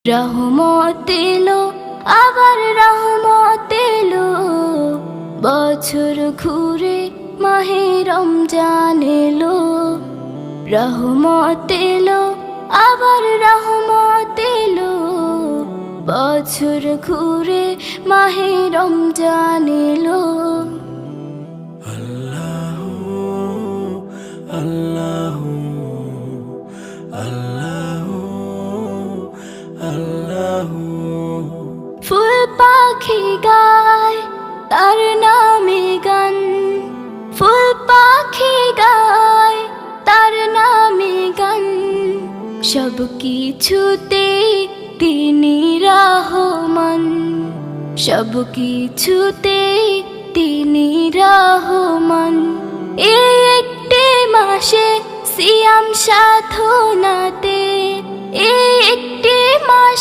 রহমত এলো, আবার রহমত এলো, বছর ঘুরে মাহে রমজান এলো। রহমত এলো, আবার রহমত এলো, বছর ঘুরে মাহে রমজান এলো। আল্লাহু আল্লাহু আল্লাহু আল্লাহু। ফুল পাখি গায় তার নামে গান, ফুল পাখি গায় তার নামে গান, সব কিছুতে তিনি রহমান, সব কিছুতে তিনি রহমান। এই একটি মাসে সিয়াম সাধনাতে, এই একটি মাস